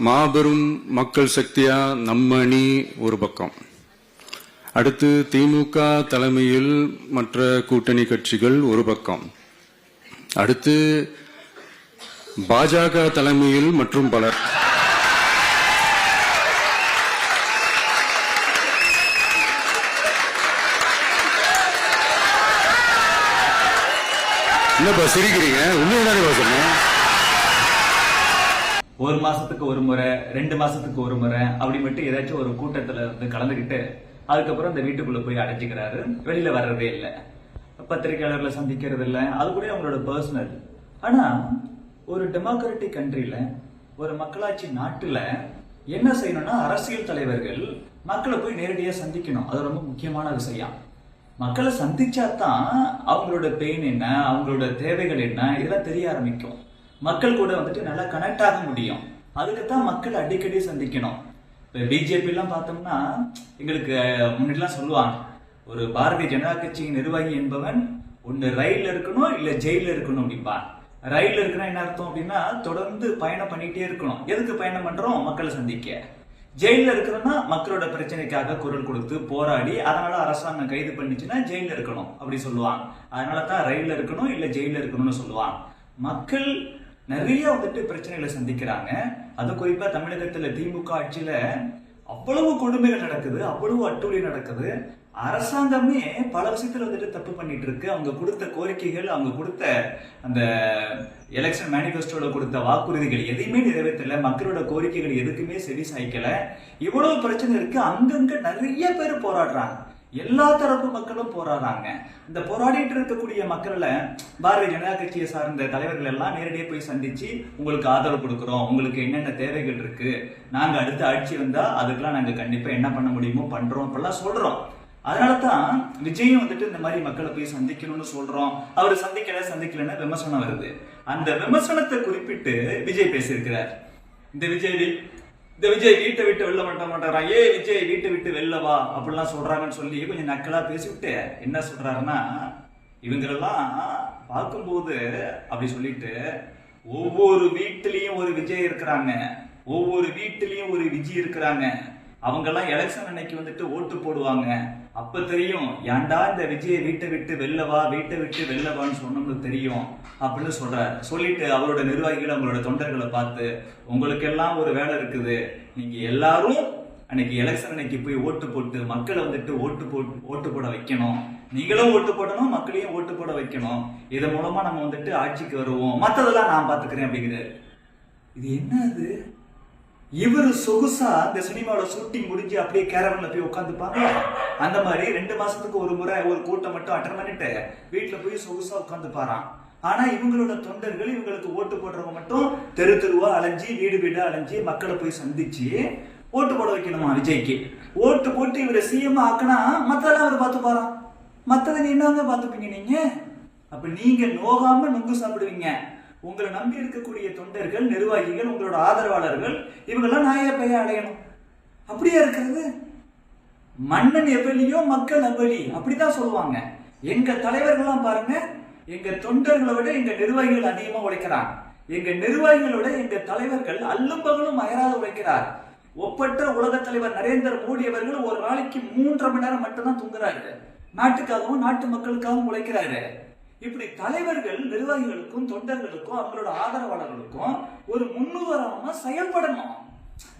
மாபெரும் மக்கள் சக்தியா நம்ம அணி ஒரு பக்கம், அடுத்து திமுக தலைமையில் மற்ற கூட்டணி கட்சிகள் ஒரு பக்கம், அடுத்து பாஜக தலைமையில் மற்றும் பலர். என்னப்பா சிரிக்கிறீங்க? உண்மைதானே சொன்னேன். ஒரு மாசத்துக்கு ஒரு முறை, 2 மாசத்துக்கு ஒரு முறை அப்படி மட்டும் ஏதாச்சும் ஒரு கூட்டத்துல வந்து கலந்துக்கிட்டு அதுக்கப்புறம் இந்த வீட்டுக்குள்ள போய் அடைச்சிக்கிறாரு. வெளியில வர்றதே இல்லை, பத்திரிகையாளர்களை சந்திக்கிறது இல்லை. அது கூட அவங்களோட பர்சனல். ஆனா ஒரு டெமோக்ராட்டிக் கண்ட்ரில, ஒரு மக்களாட்சி நாட்டுல என்ன செய்யணும்னா, அரசியல் தலைவர்கள் மக்களை போய் நேரடியா சந்திக்கணும். அது ரொம்ப முக்கியமான விஷயம். மக்களை சந்திச்சாதான் அவங்களோட பெயின் என்ன, அவங்களோட தேவைகள் என்ன, இதெல்லாம் தெரிய ஆரம்பிக்கும். மக்கள் கூட வந்துட்டு நல்லா கனெக்ட் ஆக முடியும். அதுக்குத்தான் மக்கள் அடிக்கடி சந்திக்கணும். இப்போ பிஜேபி எல்லாம் பார்த்தோம்னா, எங்களுக்கு முன்னாடிலாம் சொல்லுவாங்க, ஒரு பாரதிய ஜனதா கட்சியின் நிர்வாகி என்பவன் ஒன்று ரயில்ல இருக்கணும் இல்ல ஜெயில இருக்கணும் அப்படின்பா. ரயில்ல இருக்கணும் என்ன அர்த்தம் அப்படின்னா, தொடர்ந்து பயணம் பண்ணிட்டே இருக்கணும். எதுக்கு பயணம் பண்றோம்? மக்களை சந்திக்க. ஜெயில இருக்கிறோம்னா மக்களோட பிரச்சனைக்காக குரல் கொடுத்து போராடி, அதனால அரசாங்கம் கைது பண்ணிச்சுன்னா ஜெயில இருக்கணும் அப்படி சொல்லுவாங்க. அதனால தான் ரயில்ல இருக்கணும் இல்ல ஜெயில இருக்கணும்னு சொல்லுவாங்க. மக்கள் நிறைய வந்துட்டு பிரச்சனைகளை சந்திக்கிறாங்க. அது குறிப்பா தமிழகத்துல திமுக ஆட்சியில அவ்வளவு கொடுமைகள் நடக்குது, அவ்வளவு அட்டூழி நடக்குது. அரசாங்கமே பல விஷயத்துல வந்துட்டு தப்பு பண்ணிட்டு இருக்கு. அவங்க கொடுத்த கோரிக்கைகள், அவங்க கொடுத்த அந்த எலெக்ஷன் மேனிஃபெஸ்டோல கொடுத்த வாக்குறுதிகள் எதையுமே நிறைவேற்றல. மக்களோட கோரிக்கைகள் எதுக்குமே செவி சாய்க்கல. இவ்வளவு பிரச்சனை இருக்கு. அங்கங்க நிறைய பேர் போராடுறாங்க. எல்லா தரப்பு மக்களும் போராடுறாங்க. இந்த போராடிட்டு இருக்கக்கூடிய மக்களை பாரதிய ஜனதா கட்சியை சார்ந்த தலைவர்கள் எல்லாம் நேரடியாக போய் சந்திச்சு, உங்களுக்கு ஆதரவு கொடுக்குறோம், உங்களுக்கு என்னென்ன தேவைகள் இருக்கு, நாங்க அடுத்த ஆட்சி வந்தா அதுக்கெல்லாம் நாங்க கண்டிப்பா என்ன பண்ண முடியுமோ பண்றோம் அப்படிலாம் சொல்றோம். அதனாலதான் விஜயும் வந்துட்டு இந்த மாதிரி மக்களை போய் சந்திக்கணும்னு சொல்றோம். அவர் சந்திக்கலன்னு விமர்சனம் வருது. அந்த விமர்சனத்தை குறிப்பிட்டு விஜய் பேசியிருக்கிறார். இந்த விஜய் வீட்டை விட்டு வெளில மாட்டாரா, விஜய் வீட்டை விட்டு வெளில வா அப்படிலாம் சொல்றாங்கன்னு சொல்லி கொஞ்சம் நக்கலா பேசிவிட்டு என்ன சொல்றாருன்னா, இவங்களெல்லாம் பார்க்கும்போது அப்படி சொல்லிட்டு, ஒவ்வொரு வீட்டிலையும் ஒரு விஜய் இருக்கிறாங்க, ஒவ்வொரு வீட்டிலையும் ஒரு விஜய் இருக்கிறாங்க. அவங்க எல்லாம் எலெக்ஷன் அன்னைக்கு வந்துட்டு ஓட்டு போடுவாங்க. அப்ப தெரியும் ஏன்டா இந்த விஜயை வீட்டை விட்டு வெளிலவான்னு சொன்னோம்னு தெரியும் அப்படின்னு சொல்றாரு. சொல்லிட்டு அவரோட நிர்வாகிகள், அவங்களோட தொண்டர்களை பார்த்து, உங்களுக்கு எல்லாம் ஒரு வேலை இருக்குது, நீங்க எல்லாரும் அன்னைக்கு எலெக்ஷன் அன்னைக்கு போய் ஓட்டு போட்டு மக்களை வந்துட்டு ஓட்டு போட வைக்கணும். நீங்களும் ஓட்டு போடணும், மக்களையும் ஓட்டு போட வைக்கணும். இதன் மூலமா நம்ம வந்துட்டு ஆட்சிக்கு வருவோம், மற்றதெல்லாம் நான் பாத்துக்கிறேன் அப்படிங்கிறாரு. இது என்ன அது? இவரு சொகுசா இந்த சினிமாவோட ஷூட்டிங் முடிஞ்சு அப்படியே கேரவன்ல போய் உட்காந்துப்பாங்க. அந்த மாதிரி 2 மாசத்துக்கு ஒரு முறை ஒரு கூட்டம் மட்டும் அட்டன் பண்ணிட்டு வீட்டுல போய் சொகுசா உட்காந்துப்பாராம். ஆனா இவங்களோட தொண்டர்கள், இவங்களுக்கு ஓட்டு போடுறவங்க மட்டும் தெரு தெருவா அலைஞ்சி, வீடு வீடா அலைஞ்சி மக்களை போய் சந்திச்சு ஓட்டு போட வைக்கணுமா விஜய்க்கு. ஓட்டு போட்டு இவரை சிஎம் ஆக்கினா மத்தெல்லாம் அவர் பார்த்துப்பாராம். மத்ததை என்னங்க பார்த்துப்பீங்க நீங்க? அப்ப நீங்க நோகாம நொங்கு சாப்பிடுவீங்க. உங்களை நம்பி இருக்கக்கூடிய தொண்டர்கள், நிர்வாகிகள், உங்களோட ஆதரவாளர்கள் இவங்கெல்லாம் நாய பைய அடையணும். அப்படியே இருக்கிறது. மன்னன் எவ்வளியோ மக்கள் அவ்வளி அப்படிதான் சொல்லுவாங்க. எங்க தலைவர்கள்லாம் பாருங்க, எங்க தொண்டர்களை விட எங்க நிர்வாகிகள் அதிகமா உழைக்கிறாங்க. எங்க நிர்வாகிகளோட எங்க தலைவர்கள் அல்லும் பகலும் அயராத உழைக்கிறார். ஒப்பற்ற உலக தலைவர் நரேந்திர மோடி அவர்கள் ஒரு நாளைக்கு 3.5 மணி நேரம் மட்டும்தான் தூங்குறாரு. நாட்டுக்காகவும் நாட்டு மக்களுக்காகவும் உழைக்கிறாரு. இப்படி தலைவர்கள் நிர்வாகிகளுக்கும் தொண்டர்களுக்கும் அவங்களோட ஆதரவாளர்களுக்கும் ஒரு முன்னுதாரணமா செயல்படணும்.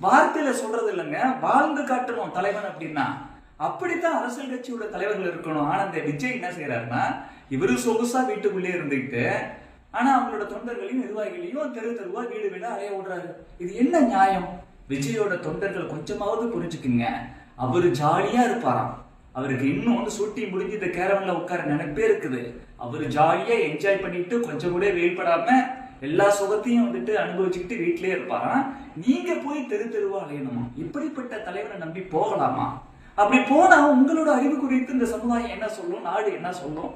வார்த்தையில சொல்றது இல்லைங்க, வாழ்ந்து காட்டணும் தலைவன் அப்படின்னா. அப்படித்தான் அரசியல் கட்சியோட தலைவர்கள் இருக்கணும். ஆனா இந்த விஜய் என்ன செய்யறாருன்னா, இவரு சொகுசா வீட்டுக்குள்ளே இருந்துகிட்டு, ஆனா அவங்களோட தொண்டர்களையும் நிர்வாகிகளையும் தெரு தெருவா வீடு வீடா அலைய விடுறாரு. இது என்ன நியாயம்? விஜயோட தொண்டர்கள் கொஞ்சமாவது புரிஞ்சுக்குங்க. அவரு ஜாலியா இருப்பாராம். அவருக்கு இன்னும் ஷூட்டிங் முடிஞ்சு இந்த கேரவன்ல உட்கார நினைப்பே இருக்குது. அவரு ஜாலியா என்ஜாய் பண்ணிட்டு கொஞ்சம் கூட வெயில்படாம எல்லா சுகத்தையும் வந்துட்டு அனுபவிச்சுக்கிட்டு வீட்டிலே இருப்பாராம். நீங்க போய் தெரு தெருவா அலையணுமா? இப்படிப்பட்ட தலைவரை நம்பி போகலாமா? அப்படி போனா உங்களோட அறிவு குறித்து இந்த சமுதாயம் என்ன சொல்லும், நாடு என்ன சொல்லும்?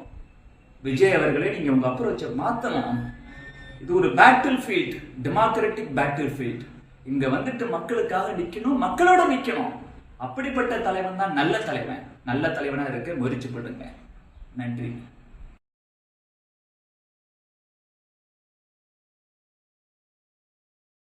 விஜய் அவர்களே, நீங்க உங்க அப்ரோச்சை மாத்தலாம். இது ஒரு battle field, democratic battle field. இங்க வந்துட்டு மக்களுக்காக நிக்கணும், மக்களோட நிக்கணும். அப்படிப்பட்ட தலைவன் தான் நல்ல தலைவன். நல்ல தலைவனா இருக்க முயற்சி பண்ணுங்க. நன்றி.